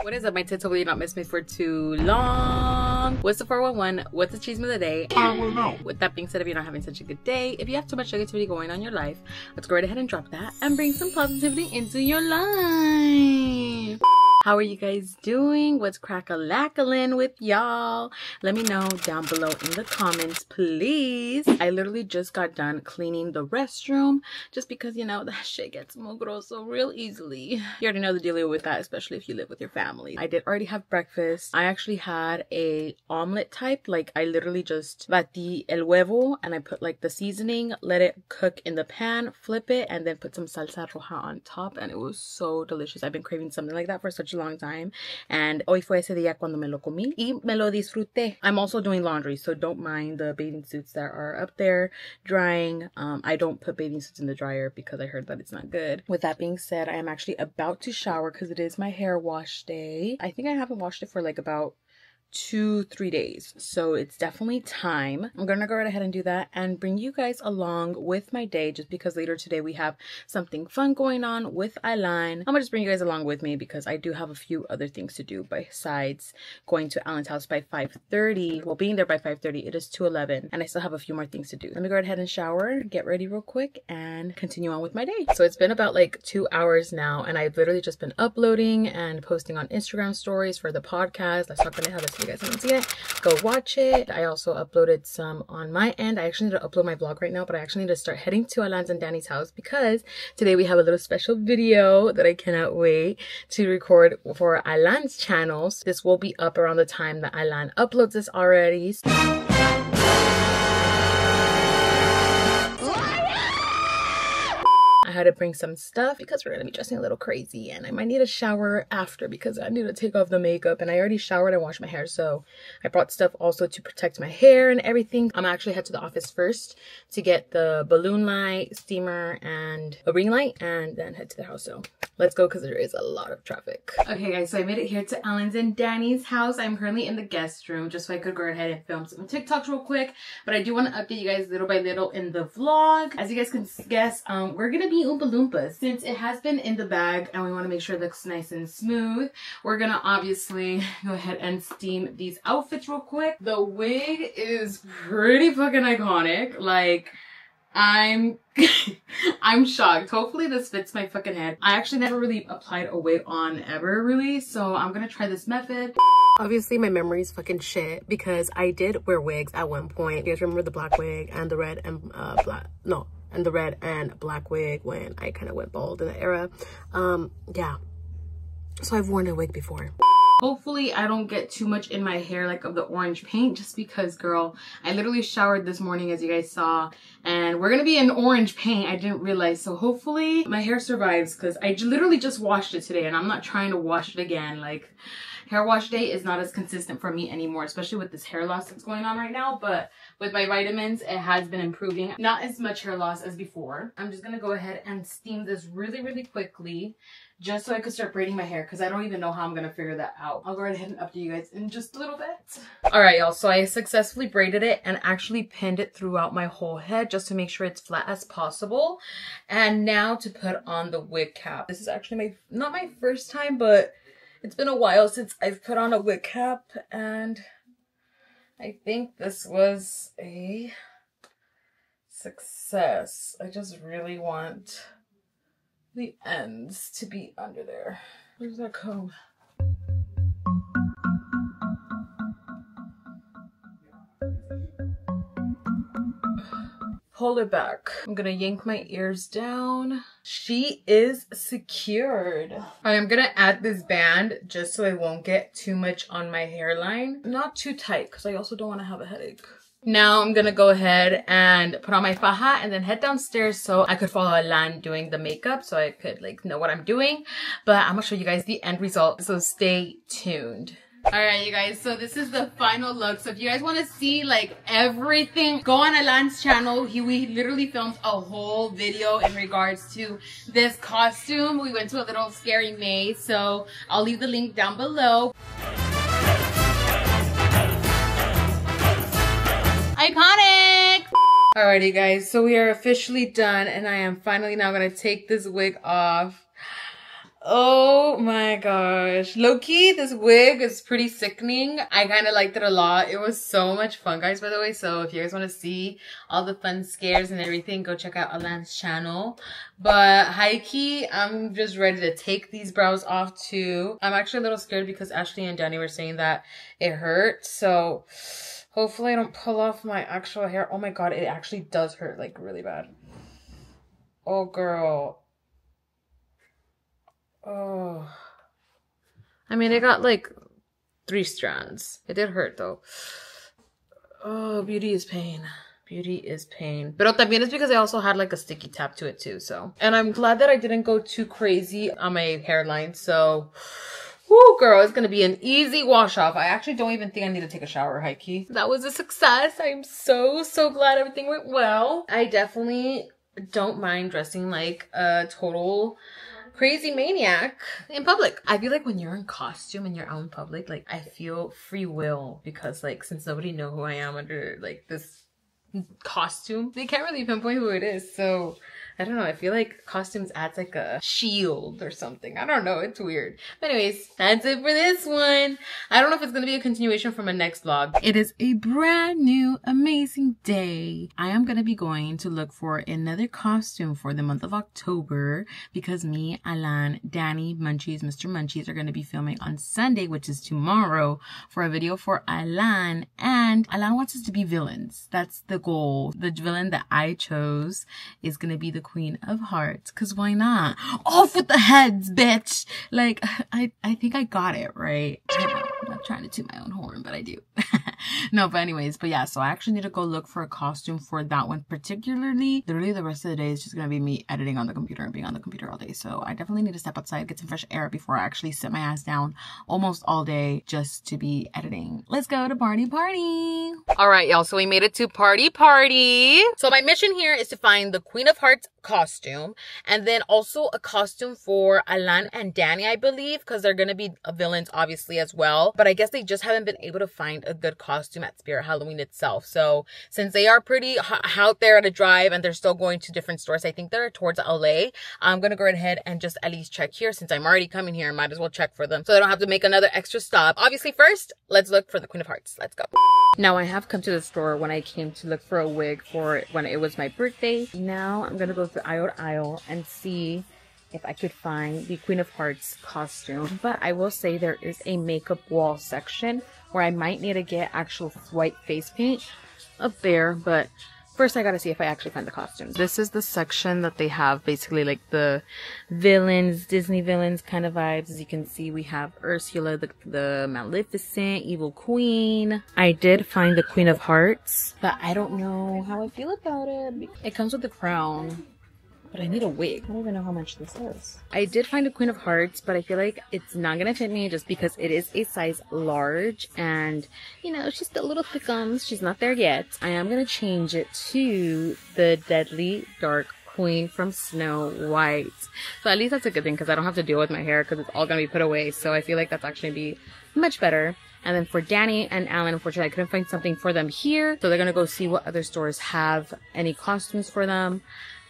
What is up, my tits? Hopefully you not miss me for too long. What's the 411? What's the cheese of the day? I will know. With that being said, if you're not having such a good day, if you have too much negativity going on in your life, let's go right ahead and drop that and bring some positivity into your life. How are you guys doing? What's crack-a-lack-a-lin with y'all? Let me know down below in the comments, please. I literally just got done cleaning the restroom just because, you know, that shit gets mugroso real easily. You already know the deal with that, especially if you live with your family. I did already have breakfast. I actually had a omelet type. Like, I literally just bati el huevo and I put like the seasoning, let it cook in the pan, flip it, and then put some salsa roja on top, and it was so delicious. I've been craving something like that for such a long time, and hoy fue ese día cuando me lo comí y me lo disfruté. I'm also doing laundry, so don't mind the bathing suits that are up there drying. I don't put bathing suits in the dryer because I heard that it's not good. With that being said, I am actually about to shower because it is my hair wash day. I think I haven't washed it for like about 2-3 days, so it's definitely time. I'm gonna go right ahead and do that and bring you guys along with my day, just because later today we have something fun going on with Alan. I'm gonna just bring you guys along with me because I do have a few other things to do besides going to Alan's house by 5:30. Well, being there by 5:30, it is 2:11 and I still have a few more things to do. Let me go right ahead and shower, get ready real quick, and continue on with my day. So it's been about like 2 hours now, and I've literally just been uploading and posting on Instagram stories for the podcast. Let's talk Pendejadas. If you guys haven't seen it, go watch it. I also uploaded some on my end. I actually need to upload my vlog right now, but I actually need to start heading to Alan's and Danny's house because today we have a little special video that I cannot wait to record for Alan's channels. This will be up around the time that Alan uploads this already. I had to bring some stuff because we're gonna be dressing a little crazy, and I might need a shower after because I need to take off the makeup, and I already showered and washed my hair, so I brought stuff also to protect my hair and everything. I'm actually head to the office first to get the balloon light, steamer, and a ring light, and then head to the house. So let's go because there is a lot of traffic. Okay guys, so I made it here to Alan's and Danny's house. I'm currently in the guest room just so I could go ahead and film some TikToks real quick, but I do want to update you guys little by little in the vlog. As you guys can guess, we're gonna be Oompa Loompas. Since it has been in the bag and we want to make sure it looks nice and smooth, we're gonna obviously go ahead and steam these outfits real quick. The wig is pretty fucking iconic. Like, I'm shocked. Hopefully this fits my fucking head. I actually never really applied a wig on ever really, so I'm gonna try this method. Obviously my memory is fucking shit because I did wear wigs at one point. You guys remember the black wig and the red and the red and black wig when I kind of went bald in the era. Yeah, so I've worn a wig before. Hopefully I don't get too much in my hair like of the orange paint, just because, girl, I literally showered this morning as you guys saw, and we're gonna be in orange paint. I didn't realize, so hopefully my hair survives because I literally just washed it today and I'm not trying to wash it again. Like, hair wash day is not as consistent for me anymore, especially with this hair loss that's going on right now, but with my vitamins it has been improving. Not as much hair loss as before. I'm just gonna go ahead and steam this really quickly just so I could start braiding my hair because I don't even know how I'm gonna figure that out. I'll go right ahead and update you guys in just a little bit. Alright y'all, so I successfully braided it and actually pinned it throughout my whole head just to make sure it's flat as possible. And now to put on the wig cap. This is actually not my first time, but it's been a while since I've put on a wig cap, and I think this was a success. I just really want the ends to be under there. Where's that comb? Pull it back. I'm gonna yank my ears down. She is secured. I am gonna add this band just so I won't get too much on my hairline. Not too tight because I also don't want to have a headache. Now I'm gonna go ahead and put on my faja and then head downstairs so I could follow Alan doing the makeup so I could like know what I'm doing. But I'm gonna show you guys the end result, so stay tuned. Alright you guys, so this is the final look. So if you guys want to see like everything, go on Alan's channel. We literally filmed a whole video in regards to this costume. We went to a little scary maze, so I'll leave the link down below. Iconic! Alrighty guys, so we are officially done and I am finally now gonna take this wig off. Oh my gosh. Low-key, this wig is pretty sickening. I kind of liked it a lot. It was so much fun, guys, by the way. So if you guys want to see all the fun scares and everything, go check out Alan's channel. But high-key, I'm just ready to take these brows off too. I'm actually a little scared because Ashley and Danny were saying that it hurt. So hopefully I don't pull off my actual hair. Oh my god, it actually does hurt like really bad. Oh girl. Oh, I mean, I got like 3 strands. It did hurt though. Oh, beauty is pain. Beauty is pain. But también it's because I also had like a sticky tap to it too, so. And I'm glad that I didn't go too crazy on my hairline, so. Woo, girl, it's gonna be an easy wash off. I actually don't even think I need to take a shower, high-key. That was a success. I'm so glad everything went well. I definitely don't mind dressing like a total crazy maniac in public. I feel like when you're in costume and you're out in public, like I feel free will because like since nobody know who I am under like this costume, they can't really pinpoint who it is. So I don't know, I feel like costumes adds like a shield or something. I don't know, it's weird. But anyways, that's it for this one. I don't know if it's gonna be a continuation from a next vlog. It is a brand new amazing day. I am gonna be going to look for another costume for the month of October because me, Alan, Danny, Munchies, Mr. Munchies are gonna be filming on Sunday, which is tomorrow, for a video for Alan. And Alan wants us to be villains. That's the goal. The villain that I chose is gonna be the Queen of Hearts, because why not? Off with the heads, bitch! Like, I think I got it right. I know, I'm not trying to toot my own horn, but I do. No, but anyways, but yeah, so I actually need to go look for a costume for that one particularly. Literally the rest of the day is just gonna be me editing on the computer and being on the computer all day. So I definitely need to step outside, get some fresh air before I actually sit my ass down almost all day just to be editing. Let's go to party. All right, y'all, so we made it to party. So my mission here is to find the Queen of Hearts costume and then also a costume for Alan and Danny, I believe, because they're gonna be villains obviously as well, but I guess they just haven't been able to find a good costume at Spirit Halloween itself. So since they are pretty out there at a drive and they're still going to different stores, I think they're towards LA, I'm gonna go ahead and just at least check here. Since I'm already coming here, I might as well check for them so I don't have to make another extra stop. Obviously first, let's look for the Queen of Hearts. Let's go. Now I have come to the store when I came to look for a wig for when it was my birthday. Now I'm gonna go through aisle and see if I could find the Queen of Hearts costume. But I will say there is a makeup wall section where I might need to get actual white face paint up there, but first I gotta see if I actually find the costume. This is the section that they have basically like the villains, Disney villains kind of vibes. As you can see, we have Ursula, the Maleficent, Evil Queen. I did find the Queen of Hearts, but I don't know how I feel about it. It comes with the crown, but I need a wig. I don't even know how much this is. I did find a Queen of Hearts, but I feel like it's not gonna fit me just because it is a size large and, you know, she's still a little thickums. She's not there yet. I am gonna change it to the Deadly Dark Queen from Snow White. So at least that's a good thing because I don't have to deal with my hair because it's all gonna be put away. So I feel like that's actually be much better. And then for Danny and Alan, unfortunately, I couldn't find something for them here. So they're gonna go see what other stores have any costumes for them.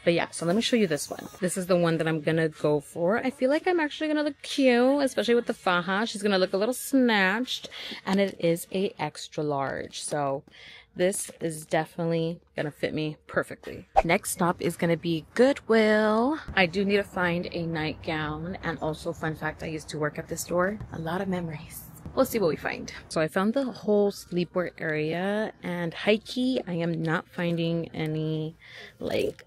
But yeah, so let me show you this one. This is the one that I'm gonna go for. I feel like I'm actually gonna look cute, especially with the faja. She's gonna look a little snatched, and it is a extra large. So this is definitely gonna fit me perfectly. Next stop is gonna be Goodwill. I do need to find a nightgown, and also fun fact, I used to work at this store. A lot of memories. We'll see what we find. So I found the whole sleepwear area, and high-key, I am not finding any like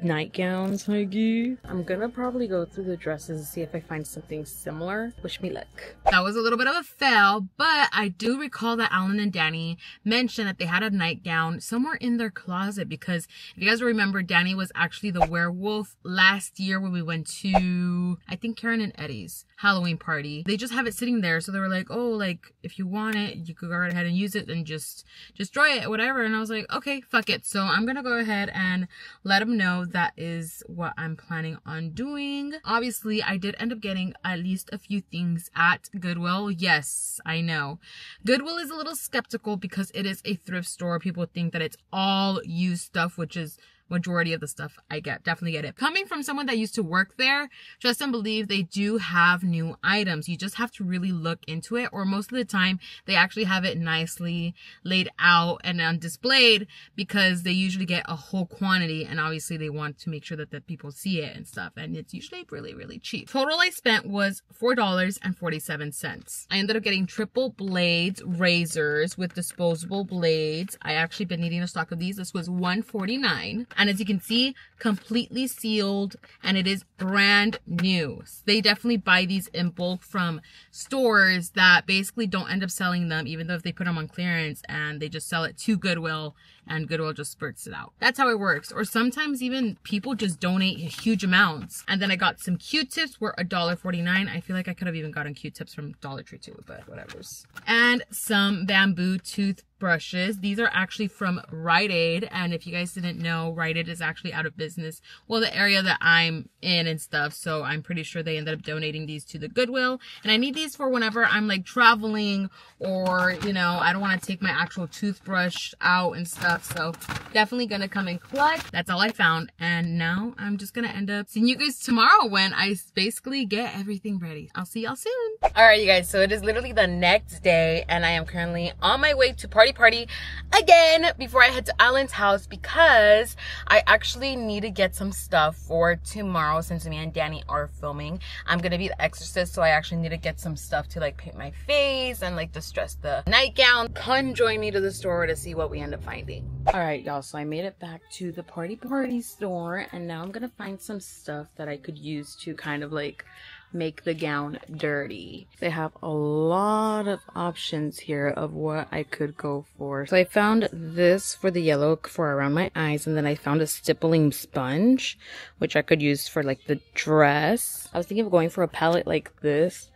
nightgowns, huggy. I'm gonna probably go through the dresses and see if I find something similar. Wish me luck. That was a little bit of a fail, but I do recall that Alan and Danny mentioned that they had a nightgown somewhere in their closet, because if you guys remember, Danny was actually the werewolf last year when we went to, I think, Karen and Eddie's Halloween party. They just have it sitting there, so they were like, oh, like, if you want it, you could go right ahead and use it and just destroy it or whatever. And I was like, okay, fuck it. So I'm gonna go ahead and let them know that is what I'm planning on doing. Obviously, I did end up getting at least a few things at Goodwill. Yes, I know. Goodwill is a little skeptical because it is a thrift store. People think that it's all used stuff, which is majority of the stuff I get. Definitely get it. Coming from someone that used to work there, trust and believe they do have new items. You just have to really look into it, or most of the time they actually have it nicely laid out and on displayed because they usually get a whole quantity, and obviously they want to make sure that the people see it and stuff, and it's usually really cheap. Total I spent was $4.47. I ended up getting triple blades razors with disposable blades. I actually been needing a stock of these. This was $1.49, and as you can see, completely sealed, and it is brand new. They definitely buy these in bulk from stores that basically don't end up selling them, even though if they put them on clearance, and they just sell it to Goodwill and Goodwill just spurts it out. That's how it works. Or sometimes even people just donate huge amounts. And then I got some Q-tips were $1.49. I feel like I could have even gotten Q-tips from Dollar Tree too, but whatever's. And some bamboo toothbrushes. These are actually from Rite Aid, and if you guys didn't know, Rite Aid is actually out of business. Well, the area that I'm in and stuff, so I'm pretty sure they ended up donating these to the Goodwill. And I need these for whenever I'm like traveling, or you know, I don't want to take my actual toothbrush out and stuff, so definitely gonna come and collect. That's all I found, and now I'm just gonna end up seeing you guys tomorrow when I basically get everything ready. I'll see y'all soon. All right, you guys, so it is literally the next day, and I am currently on my way to party again before I head to Alan's house, because I actually need to get some stuff for tomorrow. Since me and Danny are filming, I'm gonna be the exorcist, so I actually need to get some stuff to like paint my face and like distress the nightgown. Come join me to the store to see what we end up finding. All right, y'all, so I made it back to the party store, and now I'm gonna find some stuff that I could use to kind of like make the gown dirty. They have a lot of options here of what I could go for. So I found this for the yellow for around my eyes, and then I found a stippling sponge, which I could use for like the dress. I was thinking of going for a palette like this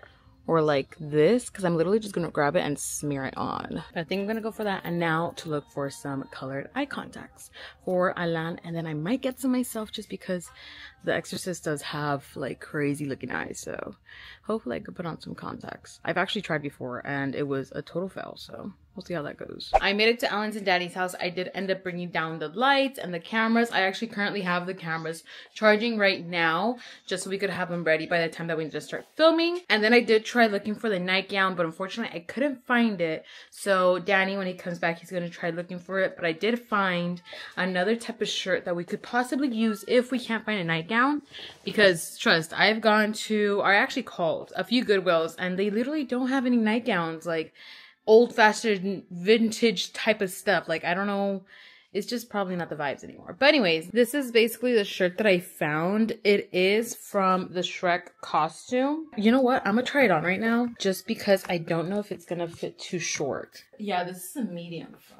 or like this, because I'm literally just gonna grab it and smear it on. I think I'm gonna go for that, and now to look for some colored eye contacts for Alan, and then I might get some myself just because The Exorcist does have like crazy looking eyes, so hopefully I could put on some contacts. I've actually tried before and it was a total fail, so we'll see how that goes. I made it to Alan's and Daddy's house. I did end up bringing down the lights and the cameras. I actually currently have the cameras charging right now, just so we could have them ready by the time that we need to start filming. And then I did try looking for the nightgown, but unfortunately I couldn't find it. So Danny, when he comes back, he's gonna try looking for it. But I did find another type of shirt that we could possibly use if we can't find a nightgown. Because trust, I've gone to, or I actually called a few Goodwills, and they literally don't have any nightgowns, like old-fashioned vintage type of stuff. Like, I don't know, it's just probably not the vibes anymore. But anyways, this is basically the shirt that I found. It is from the Shrek costume. You know what? I'm gonna try it on right now, just because I don't know if it's gonna fit too short. Yeah, this is a medium, fuck.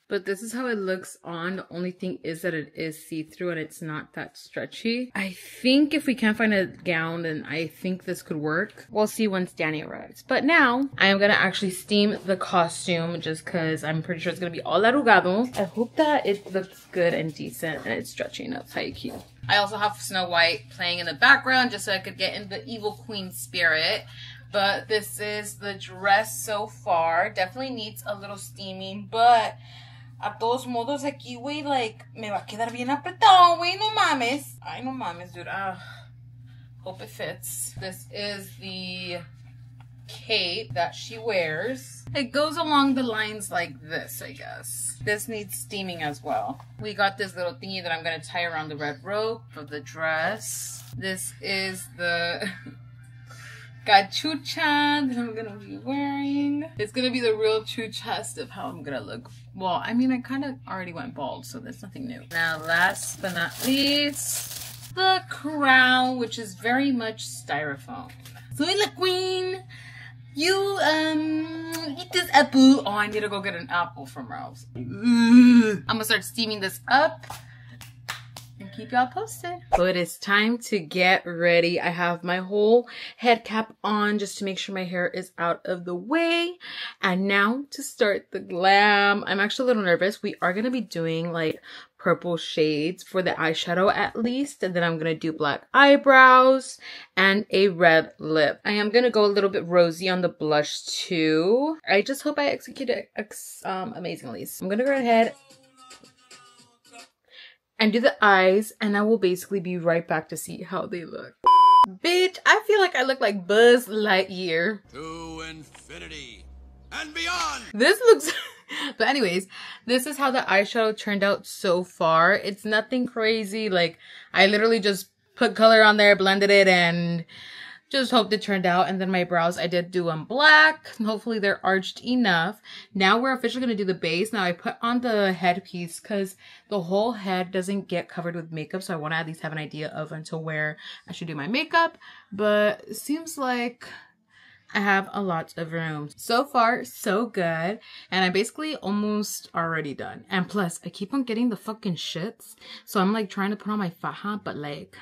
But this is how it looks on. The only thing is that it is see-through and it's not that stretchy. I think if we can't find a gown, then I think this could work. We'll see once Danny arrives. But now, I am gonna actually steam the costume just because I'm pretty sure it's gonna be all arrugado. I hope that it looks good and decent and it's stretchy enough. How cute. I also have Snow White playing in the background just so I could get in the evil queen spirit. But this is the dress so far. Definitely needs a little steaming, but a todos modos aquí, güey, like, me va a quedar bien apretado, güey, no mames. Ay, no mames, dude. Hope it fits. This is the cape that she wears. It goes along the lines like this, I guess. This needs steaming as well. We got this little thingy that I'm gonna tie around the red rope of the dress. This is the cachucha that I'm gonna be wearing. It's gonna be the real true test of how I'm gonna look. Well, I mean, I kind of already went bald, so that's nothing new. Now, last but not least, the crown, which is very much styrofoam. Soy la queen. You, eat this apple. Oh, I need to go get an apple from Ralph's. I'm gonna start steaming this up and keep y'all posted. So it is time to get ready. I have my whole head cap on just to make sure my hair is out of the way. And now to start the glam. I'm actually a little nervous. We are going to be doing like purple shades for the eyeshadow at least. And then I'm going to do black eyebrows and a red lip. I am going to go a little bit rosy on the blush too. I just hope I execute it amazingly. So I'm going to go ahead and do the eyes, and I will basically be right back to see how they look. Bitch, I feel like I look like Buzz Lightyear. To infinity and beyond. This looks... But anyways, this is how the eyeshadow turned out so far. It's nothing crazy. Like, I literally just put color on there, blended it, and just hoped it turned out. And then my brows, I did do them black. Hopefully they're arched enough. Now we're officially going to do the base. Now I put on the headpiece because the whole head doesn't get covered with makeup. So I want to at least have an idea of until where I should do my makeup. But it seems like I have a lot of room. So far, so good. And I'm basically almost already done. And plus, I keep on getting the fucking shits. So I'm like trying to put on my faja, but like,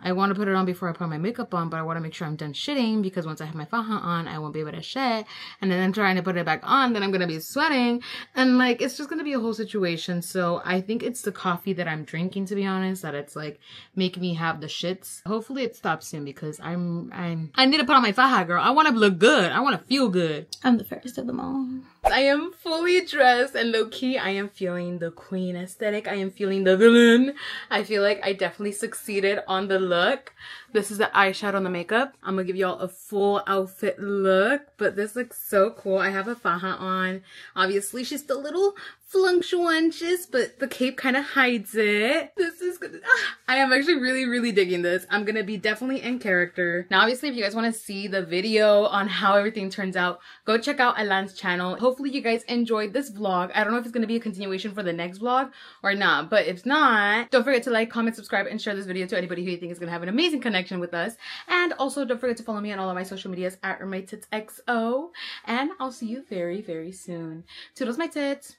I want to put it on before I put my makeup on, but I want to make sure I'm done shitting because once I have my faja on, I won't be able to shit. And then I'm trying to put it back on, then I'm going to be sweating. And like, it's just going to be a whole situation. So I think it's the coffee that I'm drinking, to be honest, that it's like making me have the shits. Hopefully it stops soon because I need to put on my faja, girl. I want to look good. I want to feel good. I'm the fairest of them all. I am fully dressed and low-key, I am feeling the queen aesthetic. I am feeling the villain. I feel like I definitely succeeded on the look. This is the eyeshadow and the makeup. I'm gonna give y'all a full outfit look, but this looks so cool. I have a faja on. Obviously, she's still a little fluctuous, but the cape kind of hides it. This is good. I am actually really digging this. I'm gonna be definitely in character. Now, obviously, if you guys want to see the video on how everything turns out, go check out Alan's channel. Hopefully, you guys enjoyed this vlog. I don't know if it's gonna be a continuation for the next vlog or not, but if not, don't forget to like, comment, subscribe, and share this video to anybody who you think is gonna have an amazing connection with us. And also, don't forget to follow me on all of my social medias at Irmititsxo. And I'll see you very soon. Toodles my tits.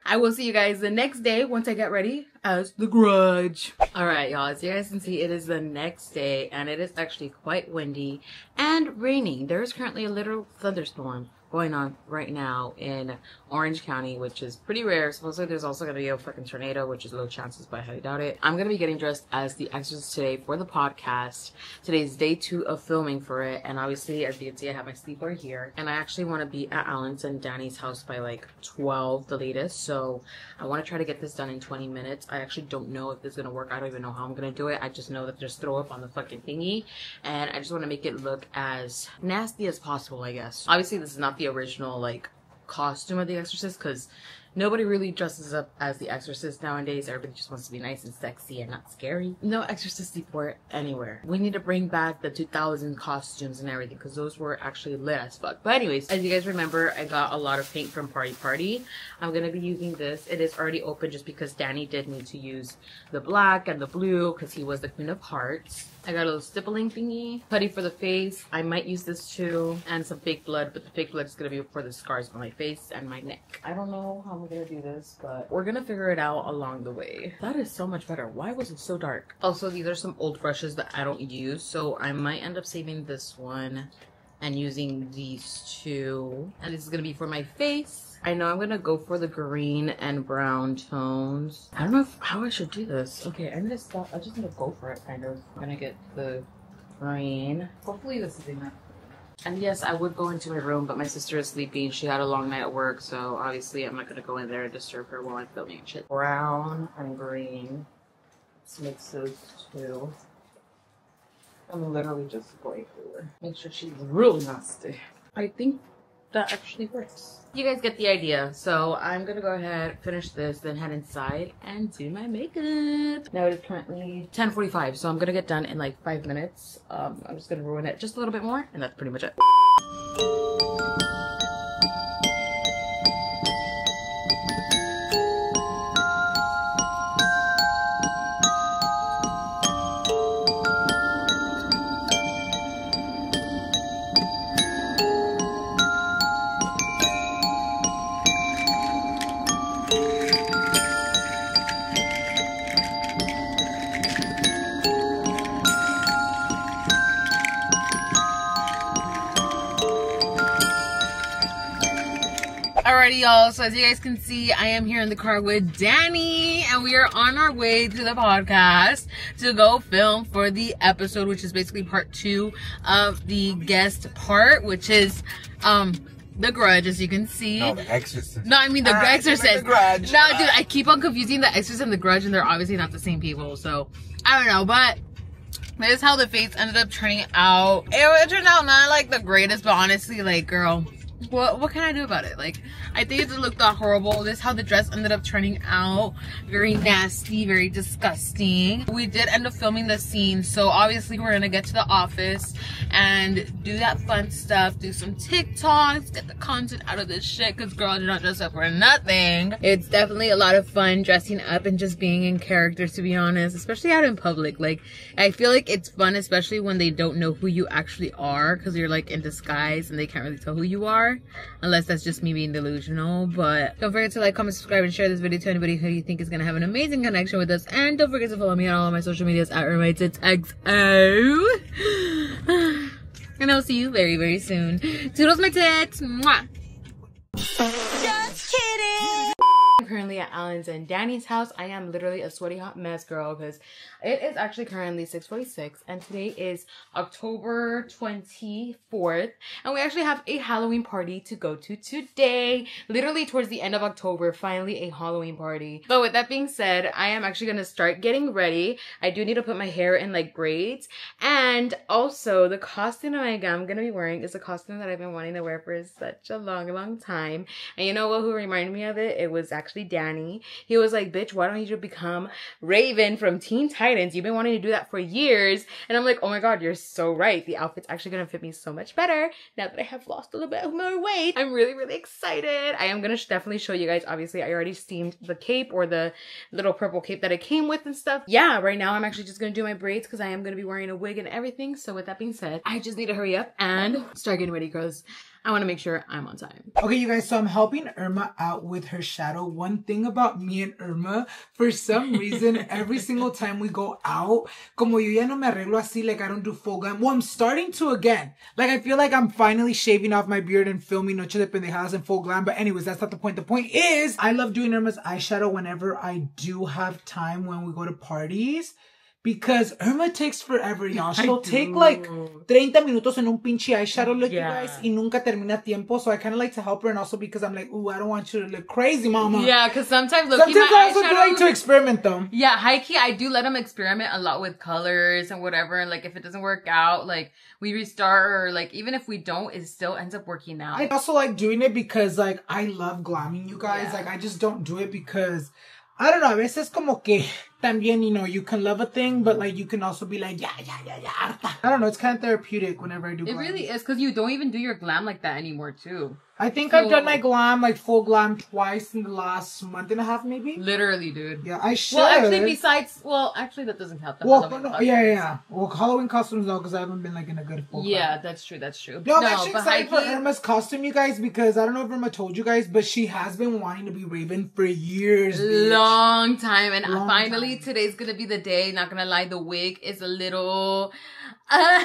I will see you guys the next day once I get ready as the Grudge. Alright, y'all, as you guys can see, it is the next day and it is actually quite windy and raining. There is currently a little thunderstorm going on right now in Orange County, which is pretty rare. Supposedly there's also gonna be a fucking tornado, which is low chances, but I highly doubt it. I'm gonna be getting dressed as the exorcist today for the podcast. Today's day 2 of filming for it, and obviously, as you can see, I have my sleeper here, and I actually want to be at Alan's and Danny's house by like 12 the latest, so I want to try to get this done in 20 minutes. I actually don't know if this is gonna work. I don't even know how I'm gonna do it. I just know that there's throw up on the fucking thingy, and I just want to make it look as nasty as possible, I guess. Obviously, this is not the original like costume of the exorcist because nobody really dresses up as the exorcist nowadays. Everybody just wants to be nice and sexy and not scary. No exorcist decor anywhere. We need to bring back the 2000 costumes and everything because those were actually lit as fuck. But anyways, as you guys remember, I got a lot of paint from Party. I'm gonna be using this. It is already open just because Danny did need to use the black and the blue because he was the Queen of Hearts. I got a little stippling thingy, putty for the face. I might use this too, and some fake blood, but the fake blood is gonna be for the scars on my face and my neck. I don't know how I'm gonna do this, but we're gonna figure it out along the way. That is so much better. Why was it so dark? Also, these are some old brushes that I don't use, so I might end up saving this one and using these two. And this is gonna be for my face. I know I'm gonna go for the green and brown tones. I don't know how I should do this. Okay, I'm gonna stop. I just need to go for it, kind of. I'm gonna get the green. Hopefully this is enough. And yes, I would go into my room, but my sister is sleeping. She had a long night at work, so obviously I'm not gonna go in there and disturb her while I'm filming shit. Brown and green. Let's mix those two. I'm literally just going through her. Make sure she's real nasty. I think that actually works. You guys get the idea. So I'm gonna go ahead, finish this, then head inside and do my makeup. Now it is currently 10:45, so I'm gonna get done in like 5 minutes. I'm just gonna ruin it just a little bit more, and that's pretty much it. Alrighty, y'all, so as you guys can see, I am here in the car with Danny, and we are on our way to the podcast to go film for the episode, which is basically part 2 of the guest part, which is The Grudge, as you can see. No, The Exorcist. No, I mean The Exorcist. Like The Grudge. No, dude, I keep on confusing The Exorcist and The Grudge, and they're obviously not the same people. So I don't know, but this is how the face ended up turning out. It turned out not like the greatest, but honestly, like, girl, what can I do about it? Like, I think it looked that horrible. This is how the dress ended up turning out. Very nasty, very disgusting. We did end up filming the scene, so obviously we're gonna get to the office and do that fun stuff, do some TikToks, get the content out of this shit, because girl did not dress up for nothing. It's definitely a lot of fun dressing up and just being in character, to be honest, especially out in public. Like, I feel like it's fun, especially when they don't know who you actually are, because you're like in disguise and they can't really tell who you are, unless that's just me being delusional. But don't forget to like, comment, subscribe, and share this video to anybody who you think is gonna have an amazing connection with us. And don't forget to follow me on all of my social medias at Irmititsxo. And I'll see you very, very soon. Toodles my tits. Mwah. Just kidding. I'm currently at Alan's and Danny's house. I am literally a sweaty hot mess, girl, because it is actually currently 6:46 and today is October 24th, and we actually have a Halloween party to go to today. Literally towards the end of October, finally a Halloween party. But with that being said, I am actually gonna start getting ready. I do need to put my hair in like braids, and also the costume I'm gonna be wearing is a costume that I've been wanting to wear for such a long time. And you know what, who reminded me of it? It was actually Danny. He was like, bitch, why don't you become Raven from Teen Titans? You've been wanting to do that for years. And I'm like, oh my god, you're so right. The outfit's actually gonna fit me so much better now that I have lost a little bit more weight. I'm really excited. I am gonna definitely show you guys. Obviously, I already steamed the cape, or the little purple cape that it came with and stuff. Yeah, right now I'm actually just gonna do my braids because I am gonna be wearing a wig and everything. So with that being said, I just need to hurry up and start getting ready because I want to make sure I'm on time. Okay, you guys, so I'm helping Irma out with her shadow. One thing about me and Irma, for some reason, every single time we go out, como yo ya no me arreglo así, like I don't do full glam. Well, I'm starting to again. Like, I feel like I'm finally shaving off my beard and filming Noche de Pendejadas in full glam. But anyways, that's not the point. The point is, I love doing Irma's eyeshadow whenever I do have time when we go to parties. Because Irma takes forever, y'all. She'll take like 30 minutos en un pinche eyeshadow look, you guys, y nunca termina tiempo. So I kind of like to help her, and also because I'm like, ooh, I don't want you to look crazy, mama. Yeah, because sometimes I also do like to experiment, though. Yeah, high-key, I do let them experiment a lot with colors and whatever. And like, if it doesn't work out, like, we restart, or like, even if we don't, it still ends up working out. I also like doing it because, like, I love glamming, you guys. Yeah. Like, I just don't do it because, I don't know, a veces como que también, you know, you can love a thing, but like you can also be like, yeah, harta. I don't know, it's kind of therapeutic whenever I do glam. It really is, because you don't even do your glam like that anymore, too. I think I've done my glam, like full glam, twice in the last month and a half, maybe. Literally, dude. Yeah, I should. Well, actually, actually, that doesn't count. Well, yeah. Well, Halloween costumes, though, because I haven't been like in a good full Yeah, glam. that's true. No, I'm actually excited for Irma's costume, you guys, because I don't know if Irma told you guys, but she has been wanting to be Raven for years. Bitch. Long time, and finally today's gonna be the day. Not gonna lie, the wig is a little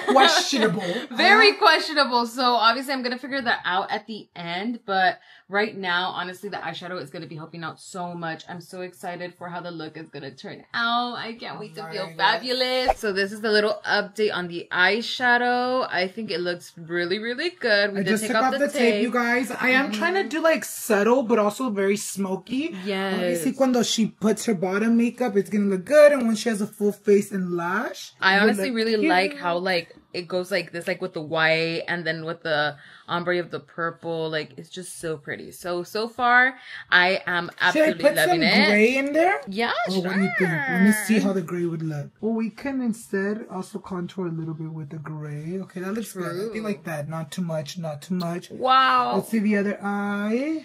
questionable. Very questionable. So obviously I'm gonna figure that out at the end, but right now, honestly, the eyeshadow is gonna be helping out so much. I'm so excited for how the look is gonna turn out. I can't wait to feel fabulous. So this is the little update on the eyeshadow. I think it looks really good. I just took off the tape, you guys. I am trying to do like subtle, but also very smoky. Yes. Obviously, when she puts her bottom makeup, it's gonna look good, and when she has a full face and lash, I honestly really like how like it goes like this, like with the white and then with the ombre of the purple. Like, it's just so pretty. So far, I am absolutely loving it. Should I put some gray in there? Yeah, sure. What do you think? Let me see how the gray would look. Well, we can instead also contour a little bit with the gray. Okay, that looks good. I think like that. Not too much. Wow. Let's see the other eye.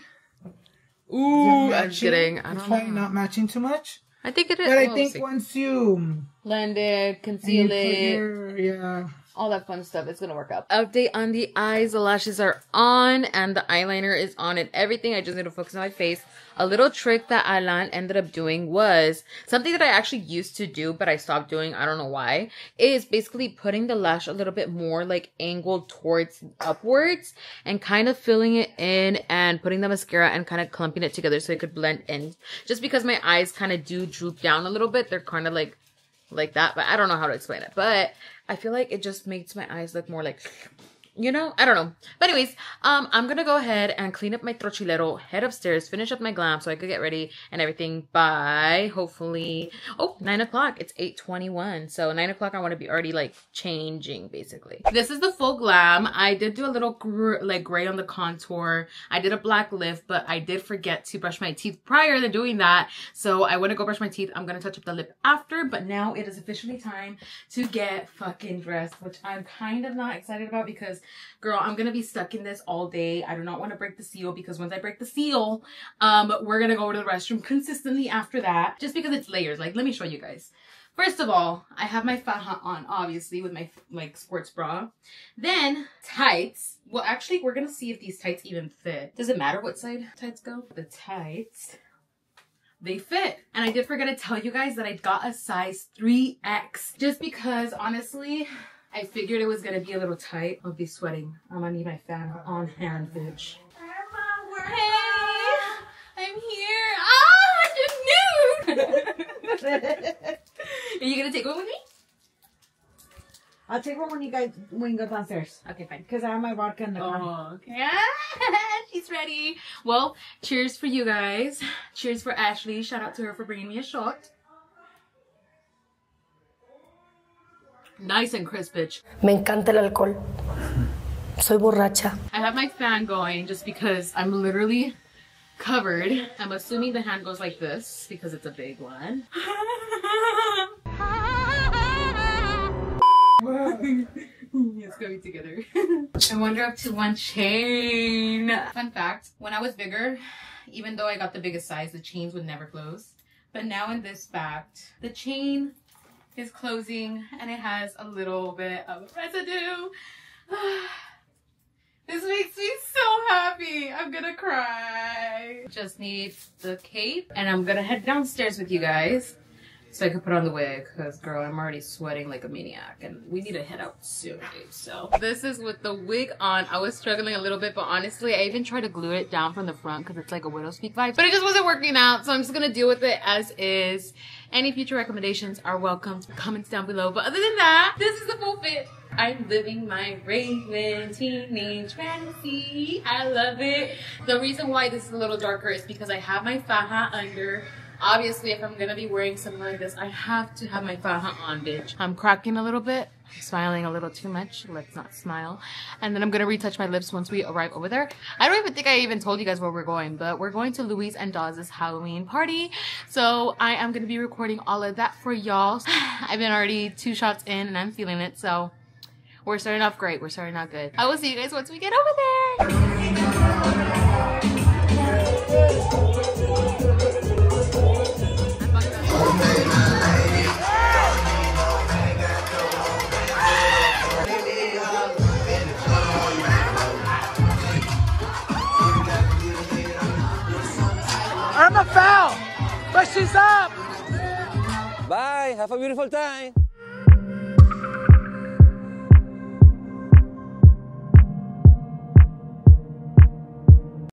Ooh, I'm kidding. I don't know. Not matching too much? I think it is. But I think once you blend it, conceal it, yeah, all that fun stuff, it's gonna work out. Update on the eyes. The lashes are on and the eyeliner is on and everything. I just need to focus on my face. A little trick that Alan ended up doing was something that I actually used to do, but I stopped doing. I don't know why. Is basically putting the lash a little bit more like angled towards upwards and kind of filling it in and putting the mascara and kind of clumping it together so it could blend in. Just because my eyes kind of do droop down a little bit. They're kind of like that, but I don't know how to explain it. But I feel like it just makes my eyes look more like You know, I don't know. But anyways, I'm gonna go ahead and clean up my trochilero, head upstairs, finish up my glam so I could get ready and everything by hopefully 9 o'clock. It's 8:21, so 9 o'clock I want to be already like changing basically. This is the full glam. I did do a little gray on the contour. I did a black lift, but I did forget to brush my teeth prior to doing that, so I want to go brush my teeth. I'm gonna touch up the lip after, but now it is officially time to get fucking dressed, which I'm kind of not excited about because girl, I'm gonna be stuck in this all day. I do not want to break the seal because once I break the seal, we're gonna go to the restroom consistently after that, just because it's layers. Like, let me show you guys. First of all, I have my faja on, obviously, with my like sports bra. Then tights. Well, actually, we're gonna see if these tights even fit. Does it matter what side tights go? The tights, they fit. And I did forget to tell you guys that I got a size 3X just because honestly, I figured it was gonna be a little tight. I'll be sweating. I'm gonna need my fan on hand, bitch. Hey, I'm here. Ah, it's nude. Are you gonna take one with me? I'll take one when you go downstairs. Okay, fine. Because I have my vodka in the car. Oh, okay. She's ready. Well, cheers for you guys. Cheers for Ashley. Shout out to her for bringing me a shot. Nice and crisp, bitch. Me encanta el alcohol. Soy borracha. I have my fan going just because I'm literally covered. I'm assuming the hand goes like this because it's a big one. It's going together. I wonder up to one chain. Fun fact, when I was bigger, even though I got the biggest size, the chains would never close. But now in this fact, the chain is closing and it has a little bit of residue. This makes me so happy. I'm gonna cry. Just need the cape and I'm gonna head downstairs with you guys so I can put on the wig because girl, I'm already sweating like a maniac and we need to head out soon, babe. So this is with the wig on. I was struggling a little bit, but honestly, I even tried to glue it down from the front because it's like a widow's peak vibe, but it just wasn't working out. So I'm just gonna deal with it as is. Any future recommendations are welcome. Comments down below. But other than that, this is the full fit. I'm living my Raven teenage fantasy. I love it. The reason why this is a little darker is because I have my faja under. Obviously, if I'm gonna be wearing something like this, I have to have my faja on, bitch. I'm cracking a little bit. I'm smiling a little too much. Let's not smile. And then I'm gonna retouch my lips once we arrive over there. I don't even think I even told you guys where we're going, but we're going to Louise and Dawes' Halloween party. So I am gonna be recording all of that for y'all. I've been already 2 shots in and I'm feeling it, so we're starting off great. We're starting out good. I will see you guys once we get over there. Irma fell, but she's up. Bye. Have a beautiful time.